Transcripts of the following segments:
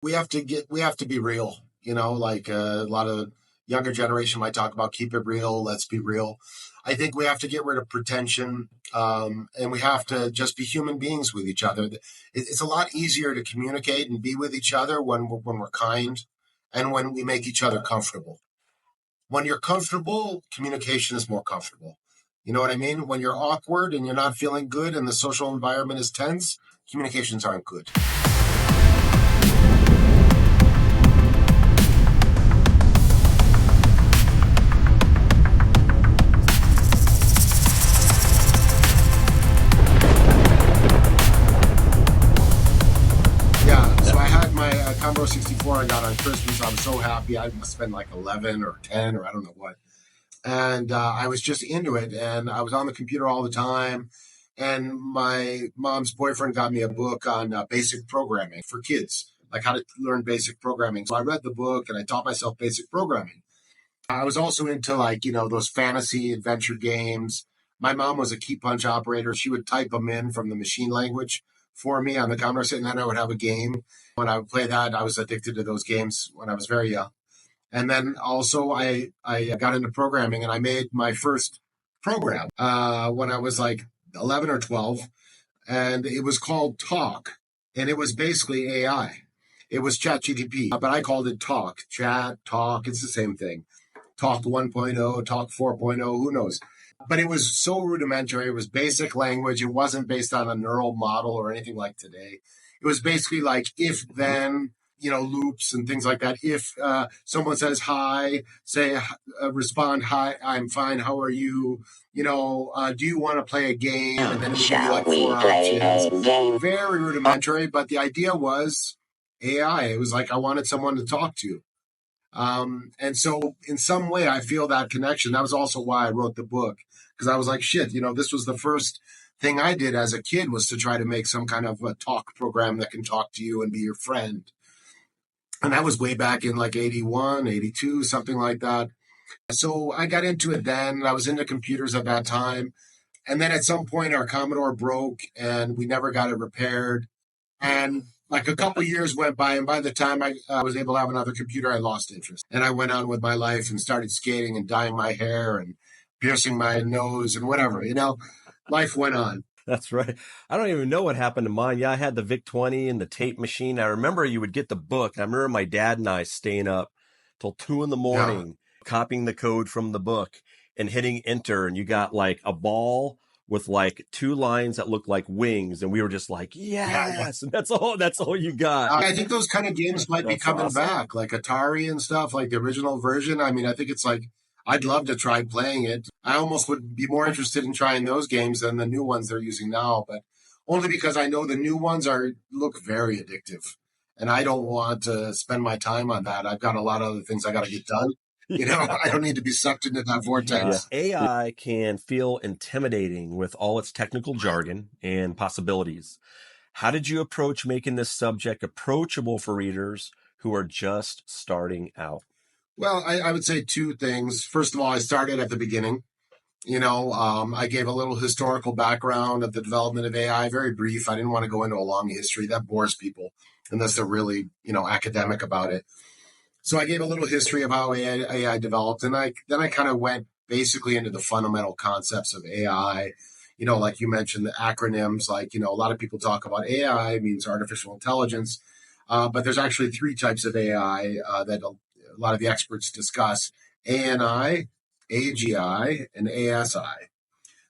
We have to be real, like a lot of younger generation might talk about keep it real, let's be real. I think we have to get rid of pretension, and we have to just be human beings with each other. It's a lot easier to communicate and be with each other when we're kind and when we make each other comfortable. When you're comfortable, communication is more comfortable. You know what I mean? When you're awkward and you're not feeling good and the social environment is tense, communications aren't good. Commodore 64 I got on Christmas. I was so happy. I must spend like 11 or 10 or I don't know what. And I was just into it. And I was on the computer all the time. And my mom's boyfriend got me a book on basic programming for kids, like how to learn basic programming. So I read the book and I taught myself basic programming. I was also into those fantasy adventure games. My mom was a key punch operator. She would type them in from the machine language for me on the Commodore, and then I would have a game. When I would play that, I was addicted to those games when I was very young. And then also I got into programming and I made my first program when I was like 11 or 12. And it was called Talk. And it was basically AI. It was ChatGPT, but I called it Talk. Chat, Talk, it's the same thing. Talk 1.0, Talk 4.0, who knows? But it was so rudimentary. It was basic language. It wasn't based on a neural model or anything like today. It was basically like if then, loops and things like that. If someone says hi, say, respond, hi, I'm fine. How are you? Do you want to play a game? And then it would give you like 4 options. Very rudimentary, but the idea was AI. It was like I wanted someone to talk to. And so in some way, I feel that connection. That was also why I wrote the book, because I was like, shit, this was the first thing I did as a kid was to try to make some kind of a talk program that can talk to you and be your friend. And that was way back in like 81, 82, something like that. So I got into it then. I was into computers at that time. And then at some point, our Commodore broke and we never got it repaired. And like a couple of years went by, and by the time I was able to have another computer, I lost interest. And I went on with my life and started skating and dyeing my hair and piercing my nose and whatever. Life went on. That's right. I don't even know what happened to mine. Yeah, I had the VIC-20 and the tape machine. I remember you would get the book. I remember my dad and I staying up till 2 a.m, copying the code from the book and hitting enter. And you got like a ball with like 2 lines that looked like wings. And we were just like, yes. And that's all you got. I think those kind of games might be coming back, like Atari and stuff, like the original version. I mean, I think it's like, I'd love to try playing it. I almost would be more interested in trying those games than the new ones they're using now, but only because I know the new ones look very addictive. And I don't want to spend my time on that. I've got a lot of other things I got to get done. I don't need to be sucked into that vortex. Yeah. AI can feel intimidating with all its technical jargon and possibilities. How did you approach making this subject approachable for readers who are just starting out? Well, I would say 2 things. First of all, I started at the beginning. I gave a little historical background of the development of AI, very brief. I didn't want to go into a long history. That bores people unless they're really, academic about it. So I gave a little history of how AI developed. And then I kind of went basically into the fundamental concepts of AI. Like you mentioned, the acronyms, like, a lot of people talk about AI means artificial intelligence. But there's actually 3 types of AI that a lot of the experts discuss: ANI, AGI, and ASI.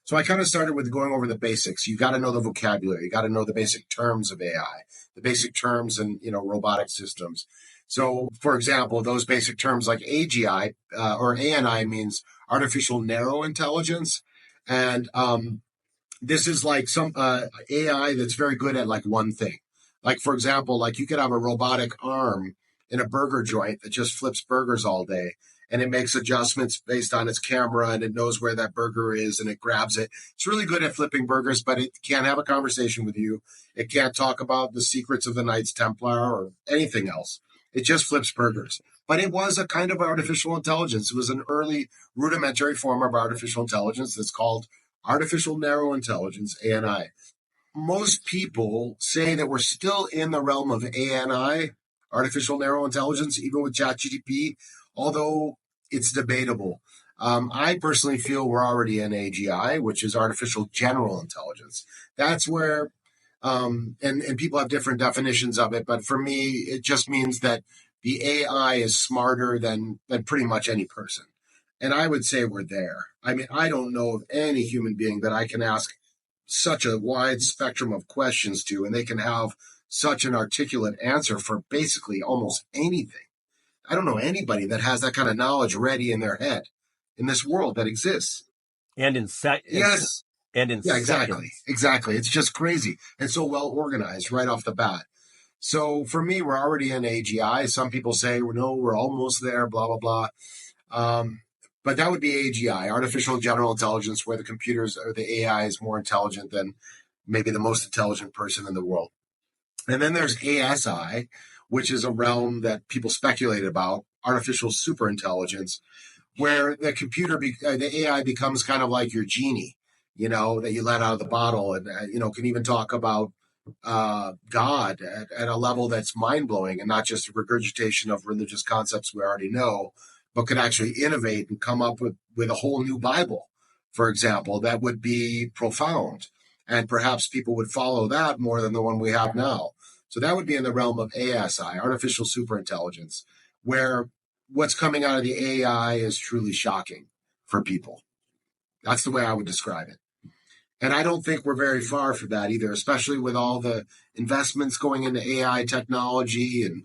So I kind of started with going over the basics. You got to know the vocabulary. You got to know the basic terms of AI, the basic terms in, robotic systems. So, for example, those basic terms like AGI or ANI means artificial narrow intelligence. And this is like some AI that's very good at like one thing. Like, for example, like you could have a robotic arm in a burger joint that just flips burgers all day. And it makes adjustments based on its camera, and it knows where that burger is, and it grabs it. It's really good at flipping burgers, but it can't have a conversation with you. It can't talk about the secrets of the Knights Templar or anything else. It just flips burgers. But it was a kind of artificial intelligence. It was an early rudimentary form of artificial intelligence that's called artificial narrow intelligence, ANI. Most people say that we're still in the realm of ANI artificial narrow intelligence, even with ChatGPT, although it's debatable. I personally feel we're already in AGI, which is artificial general intelligence. That's where, and people have different definitions of it, but for me, it just means that the AI is smarter than pretty much any person. And I would say we're there. I mean, I don't know of any human being that I can ask such a wide spectrum of questions to, and they can have such an articulate answer for basically almost anything. I don't know anybody that has that kind of knowledge ready in their head in this world that exists. And in Yes. and in Yeah, seconds. exactly. It's just crazy and so well organized right off the bat. So for me, we're already in AGI. Some people say, well, no, we're almost there, blah, blah, blah. But that would be AGI, artificial general intelligence, where the computers or the AI is more intelligent than maybe the most intelligent person in the world. And then there's ASI, which is a realm that people speculate about, artificial superintelligence, where the AI becomes kind of like your genie, that you let out of the bottle, and can even talk about God at a level that's mind blowing, and not just a regurgitation of religious concepts we already know, but could actually innovate and come up with a whole new Bible, for example, that would be profound, and perhaps people would follow that more than the one we have now. So that would be in the realm of ASI, artificial superintelligence, where what's coming out of the AI is truly shocking for people. That's the way I would describe it. And I don't think we're very far from that either, especially with all the investments going into AI technology and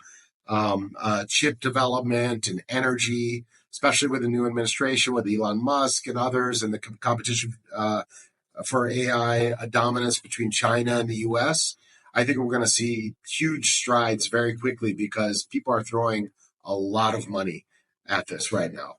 chip development and energy, especially with the new administration with Elon Musk and others, and the competition for AI dominance between China and the US. I think we're going to see huge strides very quickly because people are throwing a lot of money at this right now.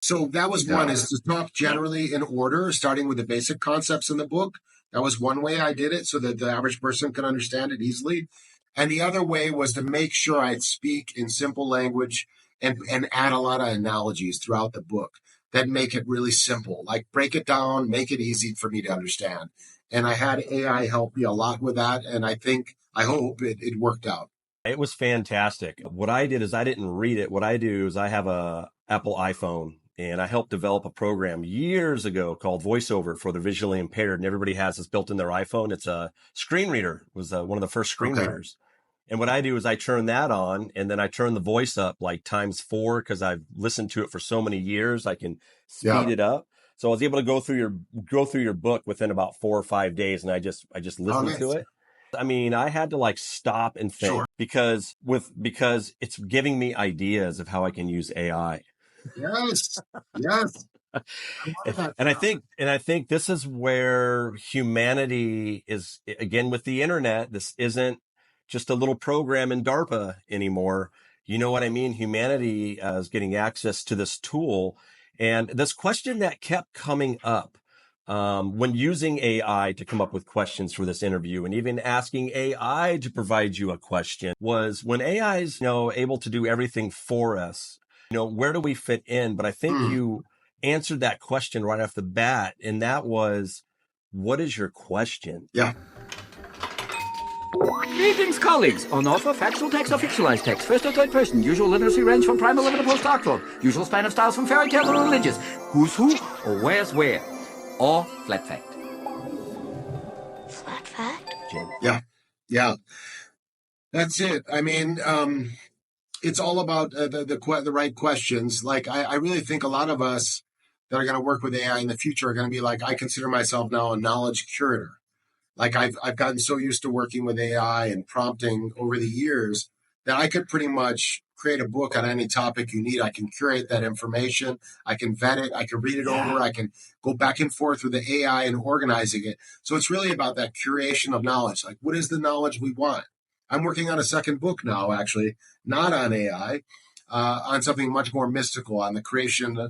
So that was one, is to talk generally in order, starting with the basic concepts in the book. That was one way I did it so that the average person can understand it easily. And the other way was to make sure I'd speak in simple language and add a lot of analogies throughout the book that make it really simple, like break it down, make it easy for me to understand. And I had AI help me a lot with that. And I hope it worked out. It was fantastic. What I did is I didn't read it. What I do is I have a Apple iPhone, and I helped develop a program years ago called VoiceOver for the visually impaired. And everybody has this built in their iPhone. It's a screen reader. It was one of the first screen readers. And what I do is I turn that on, and then I turn the voice up like times 4 because I've listened to it for so many years. I can speed it up. So I was able to go through your book within about 4 or 5 days, and I just listened to it. I mean, I had to like stop and think because it's giving me ideas of how I can use AI. Yes. Yes. And I think this is where humanity is, again, with the internet. This isn't just a little program in DARPA anymore. You know what I mean? Humanity is getting access to this tool. And this question that kept coming up when using AI to come up with questions for this interview, and even asking AI to provide you a question, was when AI is, able to do everything for us, where do we fit in? But I think you answered that question right off the bat, and that was, what is your question? Yeah. Greetings, colleagues. On offer, factual text or fictionalized text. First or third person. Usual literacy range from primal level to post-doctoral. Usual span of styles from fairy tale to religious. Who's who or where's where. Or flat fact. Flat fact? Yeah. Yeah. That's it. I mean, it's all about the right questions. Like, I really think a lot of us that are going to work with AI in the future are going to be like, I consider myself now a knowledge curator. Like I've gotten so used to working with AI and prompting over the years that I could pretty much create a book on any topic you need. I can curate that information. I can vet it. I can read it over. I can go back and forth with the AI and organizing it. So it's really about that curation of knowledge. Like, what is the knowledge we want? I'm working on a second book now, actually, not on AI, on something much more mystical, on the creation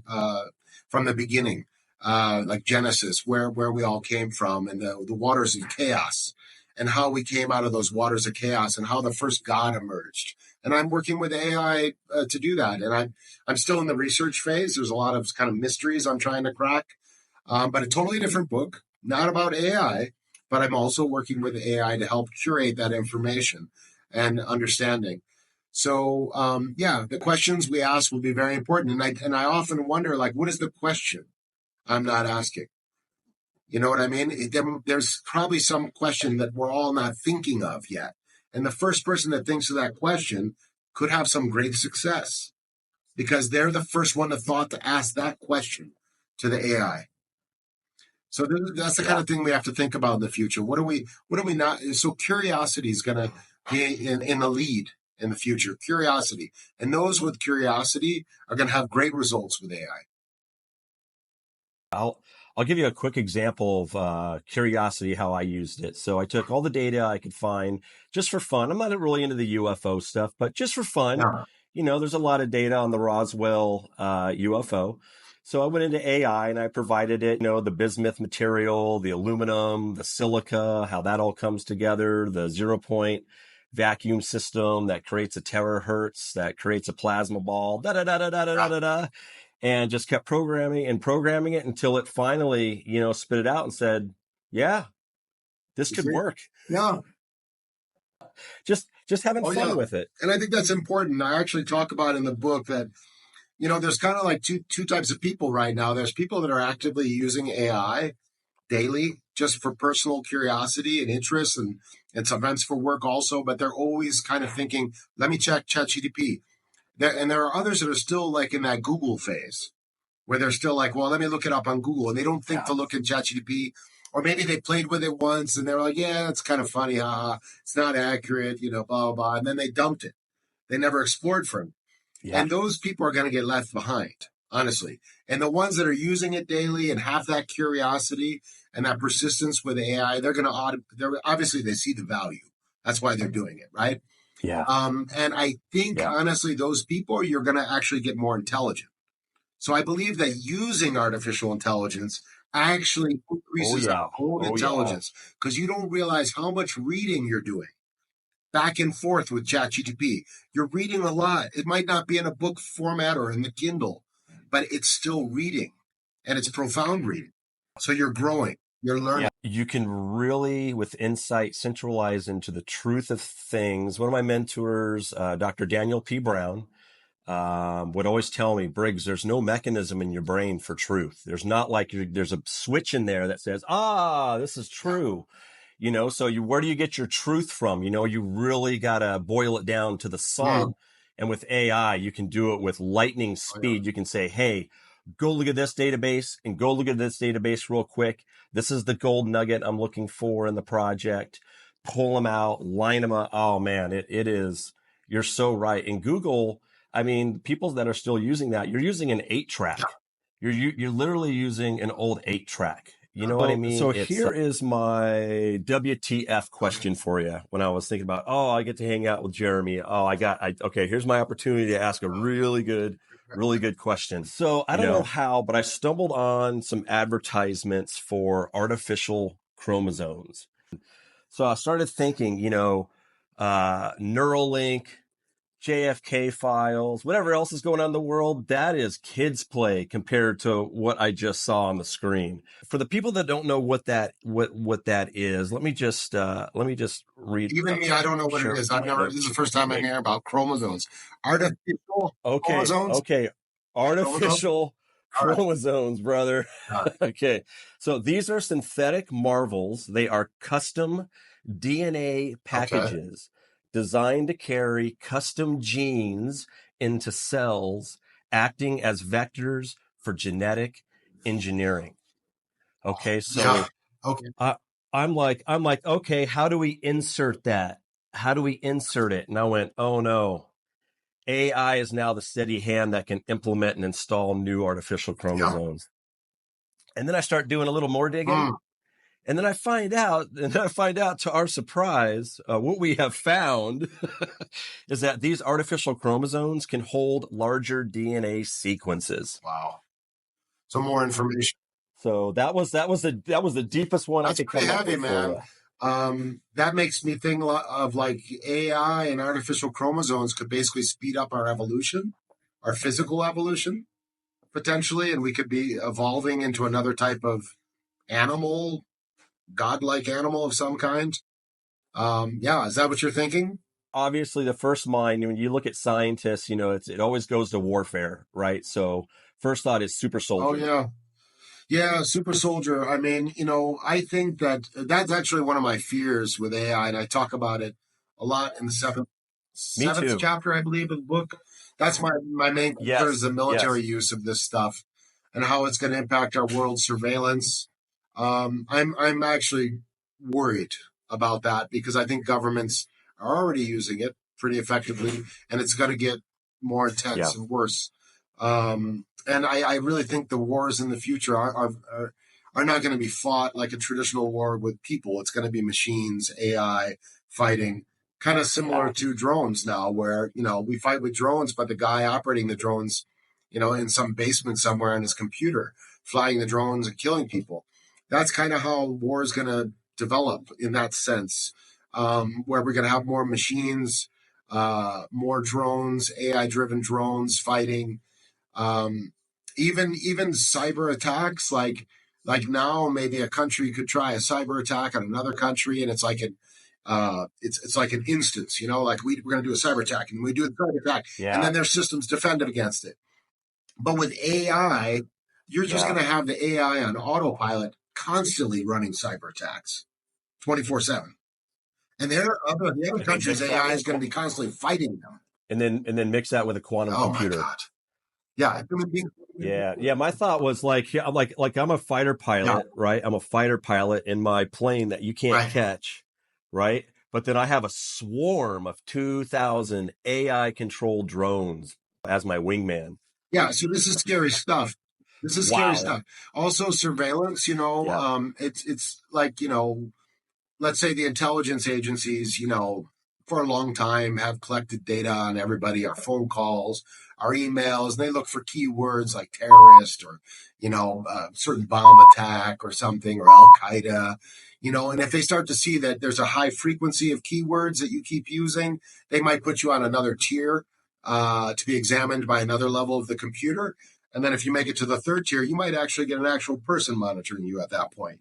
from the beginning. Like Genesis, where we all came from, and the waters of chaos, and how we came out of those waters of chaos, and how the first God emerged. And I'm working with AI to do that. And I'm still in the research phase. There's a lot of kind of mysteries I'm trying to crack, but a totally different book, not about AI, but I'm also working with AI to help curate that information and understanding. So yeah, the questions we ask will be very important. And I often wonder, like, what is the question I'm not asking? You know what I mean? There's probably some question that we're all not thinking of yet. And the first person that thinks of that question could have some great success because they're the first one to thought to ask that question to the AI. So that's the kind of thing we have to think about in the future. What are we not? So curiosity is going to be in the lead in the future. Curiosity, and those with curiosity are going to have great results with AI. I'll give you a quick example of curiosity, how I used it. So I took all the data I could find just for fun. I'm not really into the UFO stuff, but just for fun. Yeah. There's a lot of data on the Roswell UFO. So I went into AI and I provided it, the bismuth material, the aluminum, the silica, how that all comes together, the 0 point vacuum system that creates a terahertz, that creates a plasma ball, da da da da da da da da, and just kept programming it until it finally, spit it out and said, "Yeah, this could work." Yeah. Just having fun with it. And I think that's important. I actually talk about in the book that there's kind of like two types of people right now. There's people that are actively using AI daily just for personal curiosity and interest and sometimes for work also, but they're always kind of thinking, let me check ChatGPT. And there are others that are still like in that Google phase where they're still like, well, let me look it up on Google. And they don't think to look at ChatGPT. Or maybe they played with it once and they were like, yeah, it's kind of funny. It's not accurate, blah, blah, blah. And then they dumped it. They never explored for it. Yeah. And those people are going to get left behind, honestly. And the ones that are using it daily and have that curiosity and that persistence with AI, they're obviously they see the value. That's why they're doing it, right? Yeah. And I think, honestly, those people, you're going to actually get more intelligent. So I believe that using artificial intelligence actually increases our own intelligence because you don't realize how much reading you're doing back and forth with ChatGPT. You're reading a lot. It might not be in a book format or in the Kindle, but it's still reading, and it's profound reading. So you're growing. You're learning. Yeah, you can really, with insight, centralize into the truth of things. One of my mentors, Dr. Daniel P. Brown, would always tell me, Briggs, there's no mechanism in your brain for truth. There's not like there's a switch in there that says, this is true. So where do you get your truth from? You really got to boil it down to the sun. And with AI, you can do it with lightning speed. You can say, hey, go look at this database and go look at this database real quick. This is the gold nugget I'm looking for in the project. Pull them out, line them up. Oh man, it is. You're so right. In Google, I mean, people that are still using that, you're using an 8-track. You're literally using an old 8-track. You know what I mean? So here is my WTF question for you. When I was thinking about, I get to hang out with Jeremy. Okay, here's my opportunity to ask a really good question. So I don't know how, but I stumbled on some advertisements for artificial chromosomes. So I started thinking, Neuralink, JFK files, whatever else is going on in the world, that is kids play compared to what I just saw on the screen. For the people that don't know what that is, let me just read. Even me, I don't know what it is. This is the first time I'm hearing about chromosomes. Artificial chromosomes? Okay. Artificial chromosomes, brother. Okay. So these are synthetic marvels. They are custom DNA packages. Designed to carry custom genes into cells, acting as vectors for genetic engineering. Okay, so I'm like, okay, how do we insert that? How do we insert it? And I went, oh no, AI is now the steady hand that can implement and install new artificial chromosomes. And then I start doing a little more digging. And then I find out, to our surprise, what we have found is that these artificial chromosomes can hold larger DNA sequences. Wow! So more information. So that was the deepest one I could come up with, man. That makes me think of like AI and artificial chromosomes could basically speed up our evolution, our physical evolution, potentially, and we could be evolving into another type of animal. Godlike animal of some kind. Is that what you're thinking? obviously the first mind, when you look at scientists, it always goes to warfare, right? So first thought is super Oh soldier. yeah. Yeah, super soldier. I mean, I think that that's actually one of my fears with AI, and I talk about it a lot in the Me seventh too. chapter, I believe, of the book. That's my main concern is Yes. the military Yes. use of this stuff and how it's going to impact our world surveillance. I'm actually worried about that because I think governments are already using it pretty effectively, and it's going to get more Yeah. intense and worse. And I really think the wars in the future are not going to be fought like a traditional war with people. It's going to be machines, AI fighting, kind of similar to drones now, where we fight with drones, but the guy operating the drones, in some basement somewhere on his computer, flying the drones and killing people. That's kind of how war is going to develop in that sense, where we're going to have more machines, more drones, AI-driven drones fighting, um, even cyber attacks, like now maybe a country could try a cyber attack on another country, and it's like it's like an instance, like we're going to do a cyber attack, and we do a cyber attack, and Yeah. then their systems defend against it. But with AI, you're just Yeah. going to have the AI on autopilot, constantly running cyber attacks, 24/7, and the other And then countries' mix that AI with is going to be constantly fighting them. and then mix that with a quantum Oh my computer. god! Yeah, human beings. Yeah, yeah. My thought was like, yeah, I'm a fighter Yeah, pilot, right? I'm a fighter pilot in my plane that you can't right. catch, right? But then I have a swarm of 2,000 AI controlled drones as my wingman. Yeah, so this is scary stuff. This is scary Wow. stuff. Also, surveillance. Yeah. It's like let's say the intelligence agencies, for a long time have collected data on everybody, our phone calls, our emails, and they look for keywords like terrorist or certain bomb attack or something or Al Qaeda. And if they start to see that there's a high frequency of keywords that you keep using, they might put you on another tier to be examined by another level of the computer. And then if you make it to the third tier, you might actually get an actual person monitoring you at that point.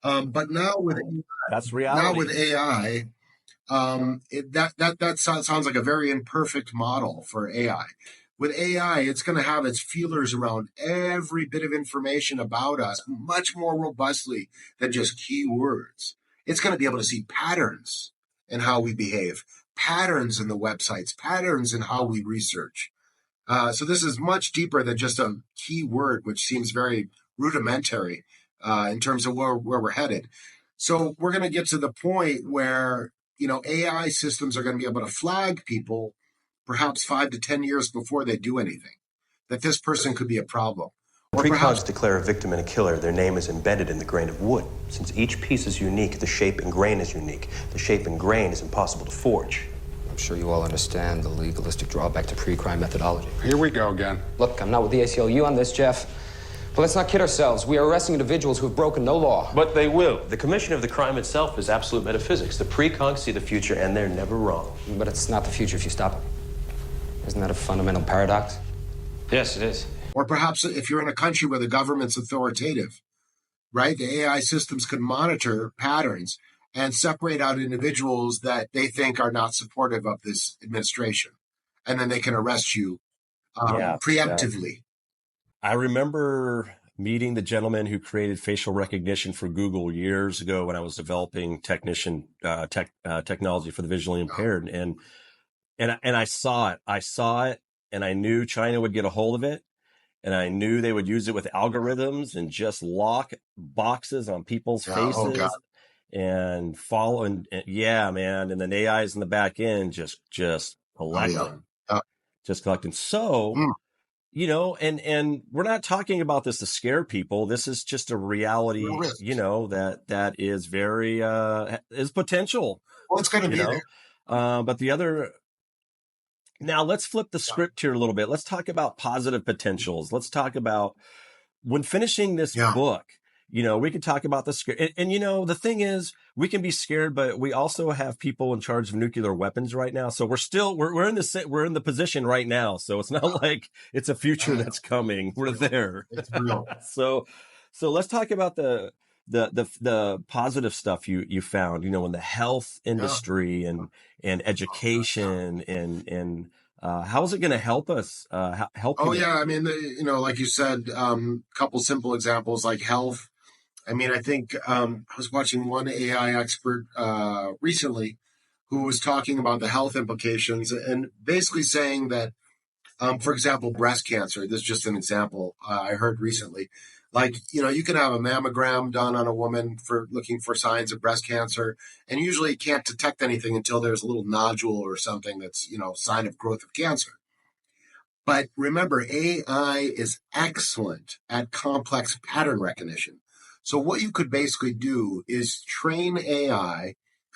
But That's now with reality. AI, that sounds like a very imperfect model for AI. With AI, it's going to have its feelers around every bit of information about us much more robustly than just keywords. It's going to be able to see patterns in how we behave, patterns in the websites, patterns in how we research. So this is much deeper than just a keyword, which seems very rudimentary in terms of where we're headed. So we're going to get to the point where AI systems are going to be able to flag people perhaps 5 to 10 years before they do anything, that this person could be a problem. Or perhaps Precogs declare a victim and a killer. Their name is embedded in the grain of wood. Since each piece is unique, the shape and grain is unique. The shape and grain is impossible to forge. I'm sure you all understand the legalistic drawback to pre-crime methodology. Here we go again. Look, I'm not with the ACLU on this, Jeff. But let's not kid ourselves. We are arresting individuals who have broken no law. But they will. The commission of the crime itself is absolute metaphysics. The precogs see the future, and they're never wrong. But it's not the future if you stop it. Isn't that a fundamental paradox? Yes, it is. Or perhaps if you're in a country where the government's authoritative, right? The AI systems could monitor patterns and separate out individuals that they think are not supportive of this administration. And then they can arrest you Yeah. preemptively. I remember meeting the gentleman who created facial recognition for Google years ago when I was developing technology for the visually impaired. And I saw it. I saw it and I knew China would get a hold of it. And I knew they would use it with algorithms and just lock boxes on people's Yeah, oh God. faces and follow. And yeah, man. And then AI's in the back end, just collecting, just collecting. So, and we're not talking about this to scare people. This is just a reality, that is very, is potential. Well, it's going to be there. But now let's flip the script here a little bit. Let's talk about positive potentials. Let's talk about when finishing this book, we could talk about the script. And the thing is, we can be scared, but we also have people in charge of nuclear weapons right now. So we're in the position right now. So it's not like it's a future that's coming. We're there. It's real. So let's talk about the the positive stuff you found, in the health Yeah. industry and education and how is it going to help us help Oh humanity? yeah, I mean, like you said, couple simple examples like health. I mean, I think I was watching one AI expert recently who was talking about the health implications and basically saying that, for example, breast cancer. This is just an example I heard recently. Like, you can have a mammogram done on a woman for looking for signs of breast cancer, and usually you can't detect anything until there's a little nodule or something that's, sign of growth of cancer. But remember, AI is excellent at complex pattern recognition. So what you could basically do is train AI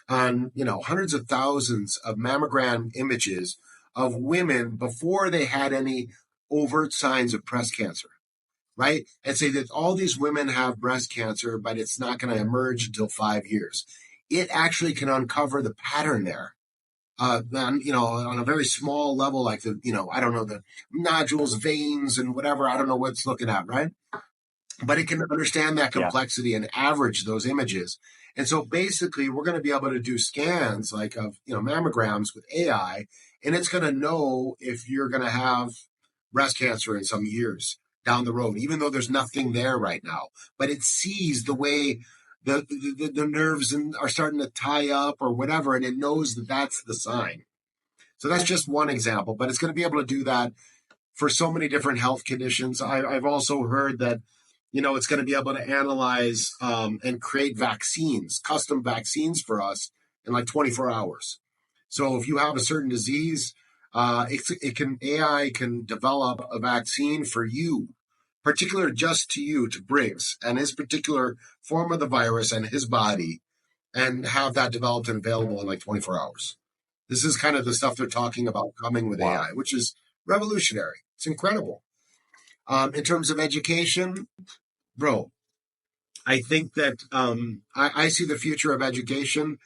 on, hundreds of thousands of mammogram images of women before they had any overt signs of breast cancer, right? And say that all these women have breast cancer, but it's not going to emerge until 5 years. It actually can uncover the pattern there on a very small level, like I don't know, the nodules, veins, and whatever. I don't know what it's looking at, right? But it can understand that Yeah. complexity and average those images. And so basically, we're going to be able to do scans like of mammograms with AI, and it's going to know if you're going to have breast cancer in some years down the road, even though there's nothing there right now. But it sees the way the nerves are starting to tie up or whatever, and it knows that that's the sign. So that's just one example, but it's going to be able to do that for so many different health conditions. I've also heard that, it's going to be able to analyze and create vaccines, custom vaccines for us in like 24 hours. So if you have a certain disease, AI can develop a vaccine for you, particular just to you, to Briggs and his particular form of the virus and his body, and have that developed and available in like 24 hours. This is kind of the stuff they're talking about coming with Wow. AI, which is revolutionary. It's incredible. In terms of education, bro, I think that I see the future of education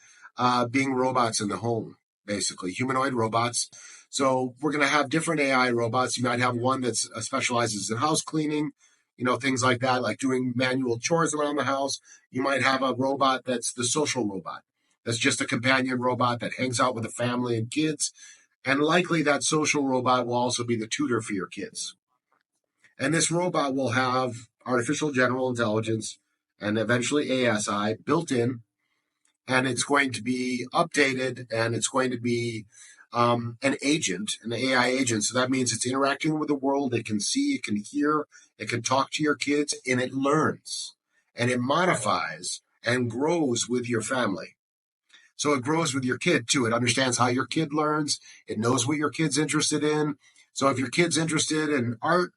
being robots in the home, basically, humanoid robots. So we're going to have different AI robots. You might have one that specializes in house cleaning, things like that, like doing manual chores around the house. You might have a robot that's the social robot. That's just a companion robot that hangs out with the family and kids. And likely that social robot will also be the tutor for your kids. And this robot will have artificial general intelligence and eventually ASI built in, and it's going to be updated, and it's going to be an agent, an AI agent. So that means it's interacting with the world. It can see, it can hear, it can talk to your kids, and it learns and it modifies and grows with your family. So it grows with your kid too. It understands how your kid learns. It knows what your kid's interested in. So if your kid's interested in art,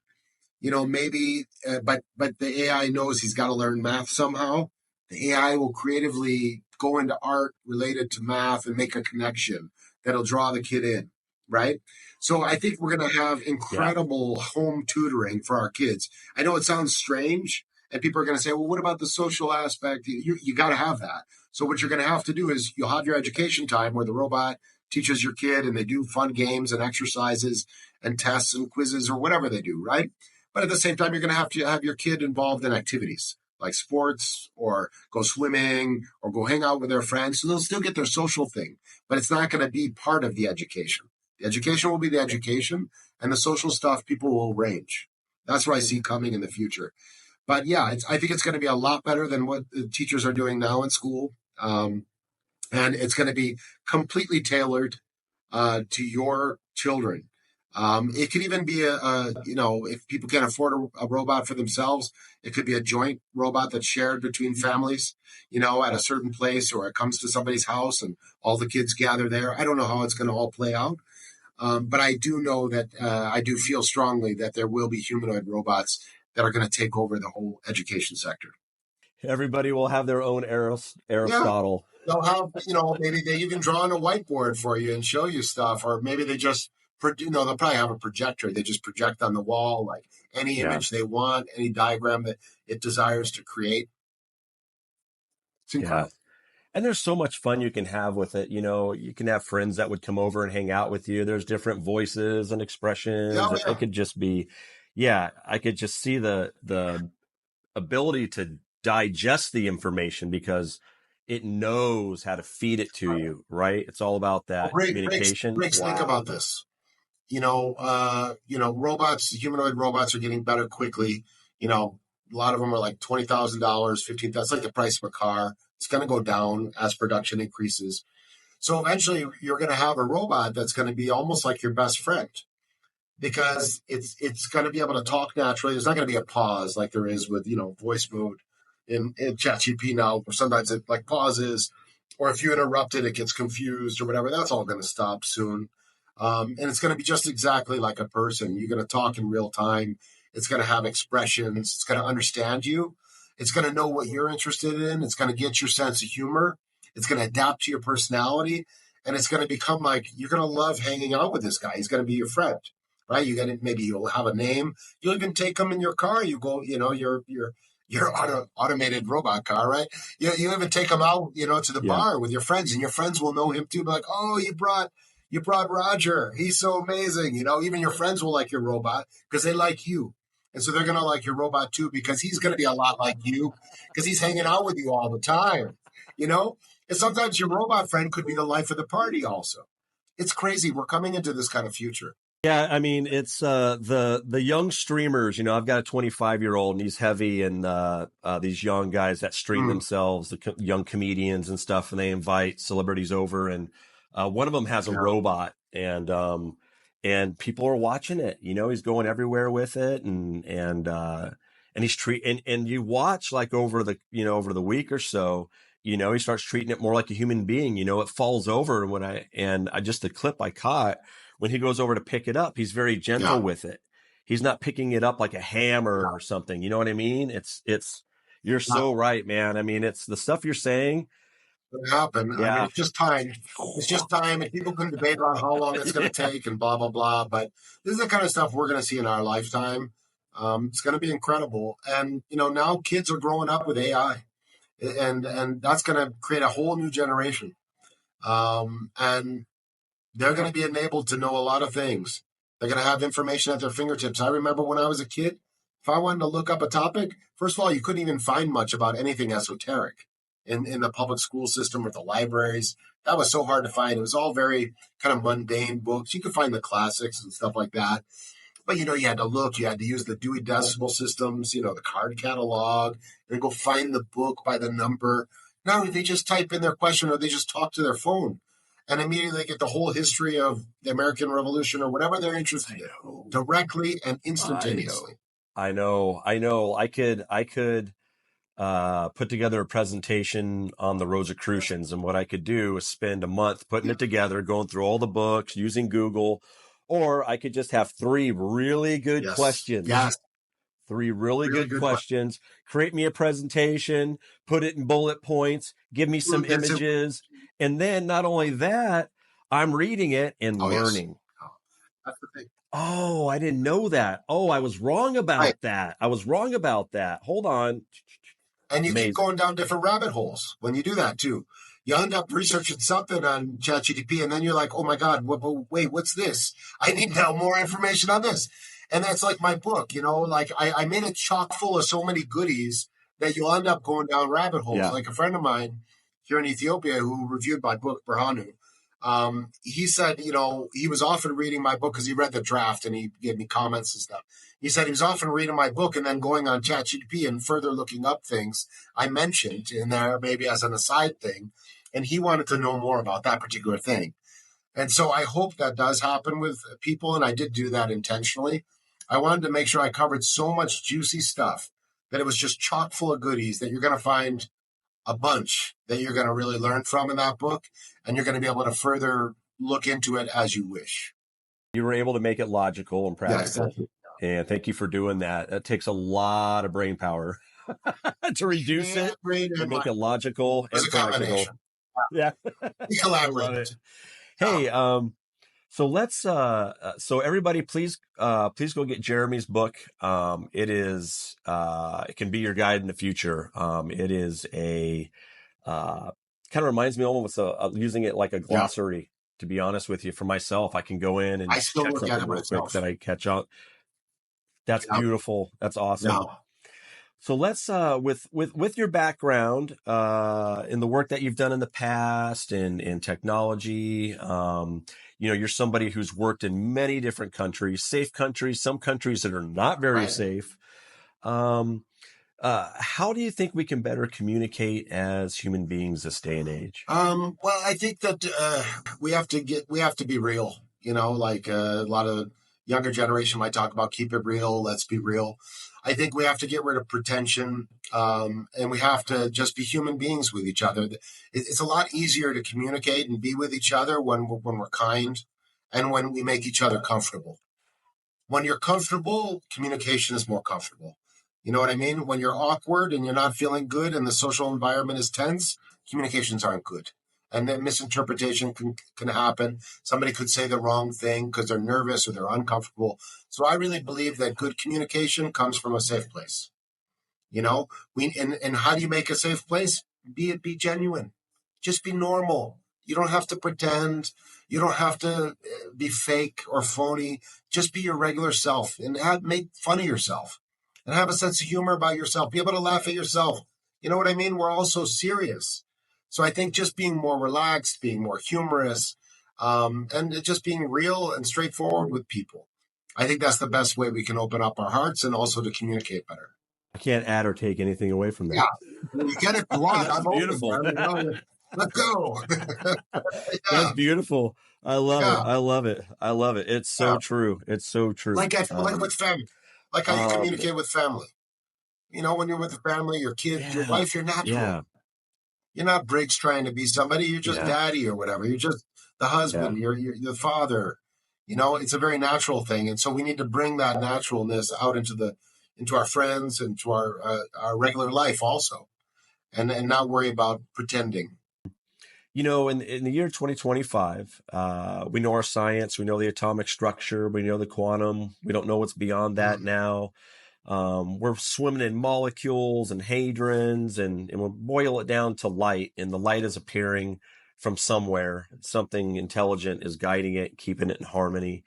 maybe, but the AI knows he's got to learn math somehow. The AI will creatively go into art related to math and make a connection that'll draw the kid in, right? So I think we're going to have Yeah. incredible home tutoring for our kids. I know it sounds strange, and people are going to say, well, what about the social aspect? You got to have that. So what you're going to have to do is you'll have your education time where the robot teaches your kid and they do fun games and exercises and tests and quizzes or whatever they do, right? But at the same time, you're going to have your kid involved in activities like sports or go swimming or go hang out with their friends. So they'll still get their social thing, but it's not going to be part of the education. The education will be the education, and the social stuff people will arrange. That's what I see coming in the future. But yeah, I think it's going to be a lot better than what the teachers are doing now in school. And it's going to be completely tailored to your children. It could even be if people can't afford a robot for themselves, it could be a joint robot that's shared between families, at a certain place, or it comes to somebody's house and all the kids gather there. I don't know how it's going to all play out. But I do know that I do feel strongly that there will be humanoid robots that are going to take over the whole education sector. Everybody will have their own Yeah. Aristotle. They'll have, maybe they even draw on a whiteboard for you and show you stuff, or maybe they just, they'll probably have a projector. They just project on the wall, like any Yeah. image they want, any diagram that it desires to create. It's incredible. Yeah. And there's so much fun you can have with it. You can have friends that would come over and hang out with you. There's different voices and expressions. Yeah, It could just be, yeah, I could just see the ability to digest the information because it knows how to feed it to you, right? It's all about that communication. Briggs, think about this. Robots, humanoid robots are getting better quickly. A lot of them are like $20,000, $15,000. That's like the price of a car. It's going to go down as production increases. So eventually, you're going to have a robot that's going to be almost like your best friend because it's going to be able to talk naturally. There's not going to be a pause like there is with voice mode in ChatGPT now, where sometimes it like pauses, or if you interrupt it, it gets confused or whatever. That's all going to stop soon. And it's going to be just exactly like a person. You're going to talk in real time. It's going to have expressions. It's going to understand you. It's going to know what you're interested in. It's going to get your sense of humor. It's going to adapt to your personality. And it's going to become like, you're going to love hanging out with this guy. He's going to be your friend, right? Maybe you'll have a name. You'll even take him in your car. You go, your automated robot car, right? You even take him out, to the bar with your friends, and your friends will know him too. Be like, oh, you brought Roger. He's so amazing. Even your friends will like your robot because they like you. And so they're going to like your robot too, because he's going to be a lot like you because he's hanging out with you all the time, And sometimes your robot friend could be the life of the party also. It's crazy. We're coming into this kind of future. Yeah, I mean, it's the young streamers. I've got a 25-year-old, and he's heavy, and these young guys that stream themselves, the young comedians and stuff, and they invite celebrities over, and one of them has a robot, and people are watching it. He's going everywhere with it, and he's and you watch like over the week or so. He starts treating it more like a human being. It falls over, and just the clip I caught. When he goes over to pick it up, he's very gentle with it. He's not picking it up like a hammer or something. You know what I mean? You're so right, man. I mean, it's the stuff you're saying. It happen. Yeah. I mean, it's just time. It's just time. And people can debate about how long it's going to take and blah, blah, blah. But this is the kind of stuff we're going to see in our lifetime. It's going to be incredible. And, now kids are growing up with AI. And that's going to create a whole new generation. And they're going to be enabled to know a lot of things. They're going to have information at their fingertips. I remember when I was a kid, if I wanted to look up a topic, first of all, you couldn't even find much about anything esoteric in the public school system or the libraries. That was so hard to find. It was all very kind of mundane books. You could find the classics and stuff like that. But, you had to look. You had to use the Dewey Decimal Systems, the card catalog, and go find the book by the number. Now they just type in their question or they just talk to their phone. And immediately they get the whole history of the American Revolution or whatever they're interested in directly and instantaneously. I know. I could put together a presentation on the Rosicrucians, and what I could do is spend a month putting it together, going through all the books, using Google, or I could just have three really good questions. Yes. Three really good questions. Create me a presentation, put it in bullet points, give me some images. And then not only that, I'm reading it and learning. Yes. That's the thing. Oh, I didn't know that. Oh, I was wrong about that. Hold on. And you keep going down different rabbit holes when you do that too. You end up researching something on ChatGPT, and then you're like, oh my God, wait, what's this? I need now more information on this. And that's like my book, I made it chock full of so many goodies that you'll end up going down rabbit holes. Yeah. Like a friend of mine here in Ethiopia who reviewed my book, Berhanu, he said, he was often reading my book because he read the draft and he gave me comments and stuff. He said he was often reading my book and then going on ChatGPT and further looking up things I mentioned in there, maybe as an aside thing. And he wanted to know more about that particular thing. And so I hope that does happen with people. And I did do that intentionally. I wanted to make sure I covered so much juicy stuff that it was just chock full of goodies that you're going to find a bunch that you're going to really learn from in that book. And you're going to be able to further look into it as you wish. You were able to make it logical and practical. Yes, and thank you for doing that. That takes a lot of brain power to reduce it and make it logical and practical. Yeah. We collaborate. Hey, so let's so everybody please go get Jeremy's book. It can be your guide in the future. It is a kind of reminds me almost of using it like a glossary, to be honest with you. For myself, I can go in and I still check look something at it real quick myself. that I catch on. That's beautiful. That's awesome. So let's with your background in the work that you've done in the past in technology, you're somebody who's worked in many different countries, safe countries, some countries that are not very Right. safe. How do you think we can better communicate as human beings this day and age? Well, I think that we have to be real. Like a lot of younger generation might talk about keep it real, let's be real. I think we have to get rid of pretension, and we have to just be human beings with each other. It's a lot easier to communicate and be with each other when we're kind and when we make each other comfortable. When you're comfortable, communication is more comfortable. You know what I mean? When you're awkward and you're not feeling good and the social environment is tense, communications aren't good. And then misinterpretation can happen. Somebody could say the wrong thing because they're nervous or they're uncomfortable. So I really believe that good communication comes from a safe place. And how do you make a safe place? Be genuine. Just be normal. You don't have to pretend. You don't have to be fake or phony. Just be your regular self and make fun of yourself and have a sense of humor about yourself. Be able to laugh at yourself. You know what I mean? We're all so serious. So I think just being more relaxed, being more humorous, and just being real and straightforward with people. I think that's the best way we can open up our hearts and also to communicate better. I can't add or take anything away from that. Yeah, you get it. What? That's beautiful. Let's go. That's beautiful. I love it. I love it. I love it. It's so true. It's so true. Like with family, like how you communicate with family. When you're with the family, your kid, your wife, you're natural. Yeah. You're not Briggs trying to be somebody. You're just daddy or whatever. You're just the husband. You're the father. It's a very natural thing, and so we need to bring that naturalness out into our friends and to our regular life also, and not worry about pretending. In the year 2025, we know our science, we know the atomic structure, we know the quantum. We don't know what's beyond that now. We're swimming in molecules and hadrons, and we'll boil it down to light, and the light is appearing from somewhere. Something intelligent is guiding it, keeping it in harmony.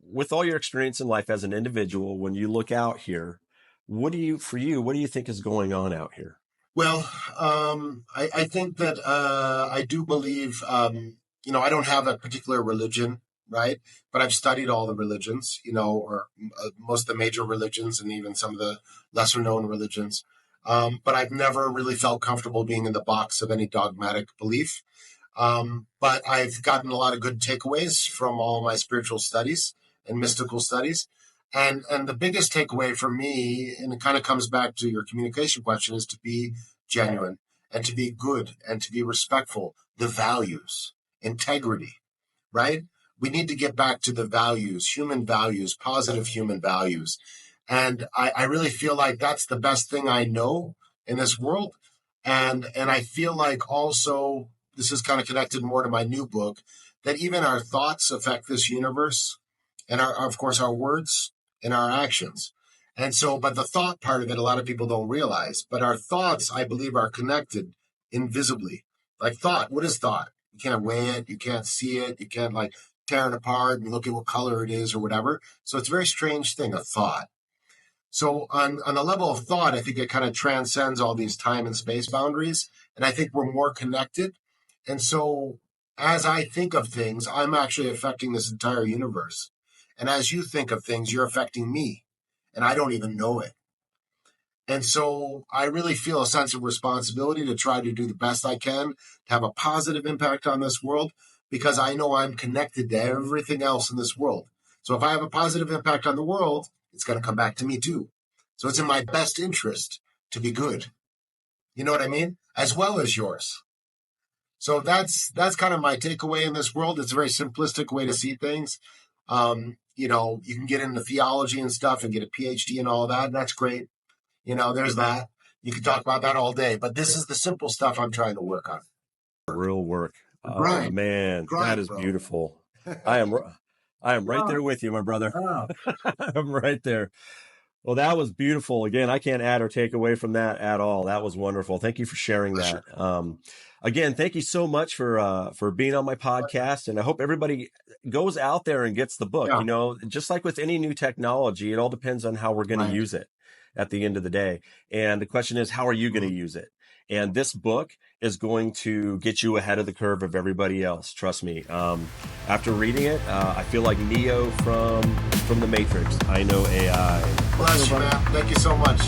With all your experience in life as an individual, when you look out here, what do you think is going on out here? Well, I think that I do believe, I don't have a particular religion, right? But I've studied all the religions, or most of the major religions and even some of the lesser known religions. But I've never really felt comfortable being in the box of any dogmatic belief. But I've gotten a lot of good takeaways from all my spiritual studies and mystical studies. And the biggest takeaway for me, and it kind of comes back to your communication question, is to be genuine and to be good and to be respectful. The values, integrity, right? We need to get back to the values, human values, positive human values. And I really feel like that's the best thing I know in this world. And I feel like also, this is kind of connected more to my new book, that even our thoughts affect this universe and of course, our words and our actions. And so, but the thought part of it, a lot of people don't realize, but our thoughts, I believe, are connected invisibly. Like thought, what is thought? You can't weigh it. You can't see it. You can't tear it apart and look at what color it is or whatever. So it's a very strange thing, a thought. So on the level of thought, I think it kind of transcends all these time and space boundaries. And I think we're more connected. And so as I think of things, I'm actually affecting this entire universe. And as you think of things, you're affecting me. And I don't even know it. And so I really feel a sense of responsibility to try to do the best I can to have a positive impact on this world, because I know I'm connected to everything else in this world. So if I have a positive impact on the world, it's going to come back to me too. So it's in my best interest to be good. You know what I mean? As well as yours. So that's kind of my takeaway in this world. It's a very simplistic way to see things. You can get into theology and stuff and get a PhD and all that. And that's great. There's that. You can talk about that all day. But this is the simple stuff I'm trying to work on. Real work. Grind. Oh, man, Grind, that is bro. Beautiful. I am right there with you, my brother. I'm right there. Well, that was beautiful. Again, I can't add or take away from that at all. That was wonderful. Thank you for sharing that. again, thank you so much for being on my podcast. And I hope everybody goes out there and gets the book. Yeah, You know, just like with any new technology, it all depends on how we're going to right. use it at the end of the day. And the question is, how are you going to use it? And this book is going to get you ahead of the curve of everybody else. Trust me. After reading it, I feel like Neo from the Matrix. I know AI. Bless you, man. Thank you so much.